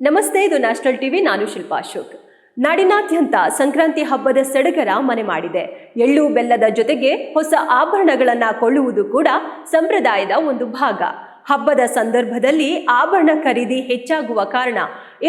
ನಮಸ್ತೆ, ಇದು national TV. ನಾನು ಶಿಲ್ಪಾ ಅಶೋಕ್. ನಾಡಿನಾದ್ಯಂತ ಸಂಕ್ರಾಂತಿ ಹಬ್ಬದ ಸಡಗರ ಮನೆ ಮಾಡಿದೆ. ಎಳ್ಳು ಬೆಲ್ಲದ ಜೊತೆಗೆ ಹೊಸ ಆಭರಣಗಳನ್ನ ಕೊಳ್ಳುವುದು ಕೂಡ ಸಂಪ್ರದಾಯದ ಒಂದು ಭಾಗ. ಹಬ್ಬದ ಸಂದರ್ಭದಲ್ಲಿ ಆಭರಣ ಖರೀದಿ ಹೆಚ್ಚಾಗುವ ಕಾರಣ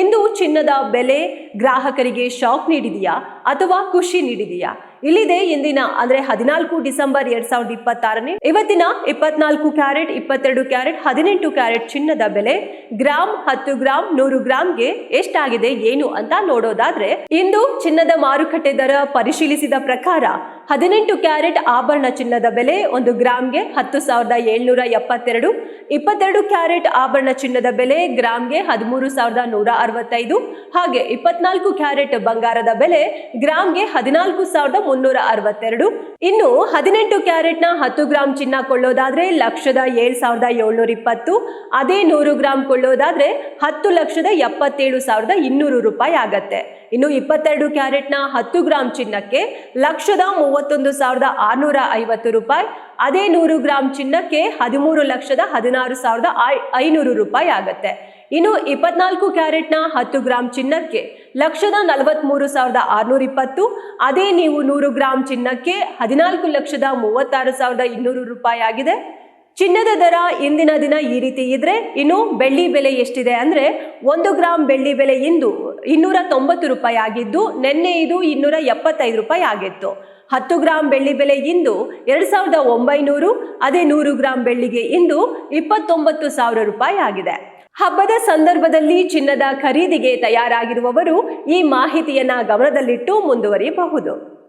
ಇಂದು ಚಿನ್ನದ ಬೆಲೆ ಗ್ರಾಹಕರಿಗೆ ಶಾಕ್ ನೀಡಿದೆಯಾ ಅಥವಾ ಖುಷಿ ನೀಡಿದೆಯಾ? ಇಲ್ಲಿದೆ ಇಂದಿನ ಅಂದ್ರೆ 14 ಡಿಸೆಂಬರ್ 2026 ಇವತ್ತಿನ 24 ಕ್ಯಾರೆಟ್, 22 ಕ್ಯಾರೆಟ್, 18 ಕ್ಯಾರೆಟ್ ಚಿನ್ನದ ಬೆಲೆ ಗ್ರಾಮ್, 10 ಗ್ರಾಮ್, 100 ಗ್ರಾಮ್ಗೆ ಎಷ್ಟಾಗಿದೆ ಏನು ಅಂತ ನೋಡೋದಾದ್ರೆ, ಇಂದು ಚಿನ್ನದ ಮಾರುಕಟ್ಟೆ ದರ ಪರಿಶೀಲಿಸಿದ ಪ್ರಕಾರ 18 ಕ್ಯಾರೆಟ್ ಆಭರಣ ಚಿನ್ನದ ಬೆಲೆ 1 ಗ್ರಾಮ್ಗೆ 10,772, 22 ಕ್ಯಾರೆಟ್ ಆಭರಣ ಚಿನ್ನದ ಬೆಲೆ ಗ್ರಾಮ್ಗೆ 13,165, ಹಾಗೆ 24 ಕ್ಯಾರೆಟ್ ಬಂಗಾರದ ಬೆಲೆ ಗ್ರಾಮ್ಗೆ 14,362. ಇನ್ನು 18 ಕ್ಯಾರೆಟ್ನ 10 ಗ್ರಾಮ್ ಚಿನ್ನ ಕೊಳ್ಳೋದಾದ್ರೆ 1,07,720, ಅದೇ 100 ಗ್ರಾಮ್ ಕೊಳ್ಳೋದಾದ್ರೆ 10,77,200 ರೂಪಾಯಿ ಆಗತ್ತೆ. ಇನ್ನು 22 ಕ್ಯಾರೆಟ್ನ 10 ಗ್ರಾಮ್ ಚಿನ್ನಕ್ಕೆ 1,31,650 ರೂಪಾಯಿ, ಅದೇ 100 ಗ್ರಾಮ್ ಚಿನ್ನಕ್ಕೆ 13,16,500 ರೂಪಾಯಿ ಆಗತ್ತೆ. ಇನ್ನು 24 ಕ್ಯಾರೆಟ್ನ 10 ಗ್ರಾಮ್ ಚಿನ್ನಕ್ಕೆ 1,43,620, ಅದೇ ನೀವು 100 ಗ್ರಾಮ್ ಚಿನ್ನಕ್ಕೆ 14,36,200 ರೂಪಾಯಿ ಆಗಿದೆ. ಚಿನ್ನದ ದರ ಇಂದಿನ ದಿನ ಈ ರೀತಿ ಇದ್ರೆ, ಇನ್ನು ಬೆಳ್ಳಿ ಬೆಲೆ ಎಷ್ಟಿದೆ ಅಂದ್ರೆ 1 ಗ್ರಾಮ್ ಬೆಳ್ಳಿ ಬೆಲೆ ಇಂದು 290 ರೂಪಾಯಿ ಆಗಿದ್ದು, ನಿನ್ನೆ ಇದು 275 ರೂಪಾಯಿ ಆಗಿತ್ತು. 10 ಗ್ರಾಮ್ ಬೆಳ್ಳಿ ಬೆಲೆ ಇಂದು 2,900, ಅದೇ 100 ಗ್ರಾಮ್ ಬೆಳ್ಳಿಗೆ ಇಂದು 29,000 ರೂಪಾಯಿ ಆಗಿದೆ. ಹಬ್ಬದ ಸಂದರ್ಭದಲ್ಲಿ ಚಿನ್ನದ ಖರೀದಿಗೆ ತಯಾರಾಗಿರುವವರು ಈ ಮಾಹಿತಿಯನ್ನ ಗಮನದಲ್ಲಿಟ್ಟು ಮುಂದುವರಿಯಬಹುದು.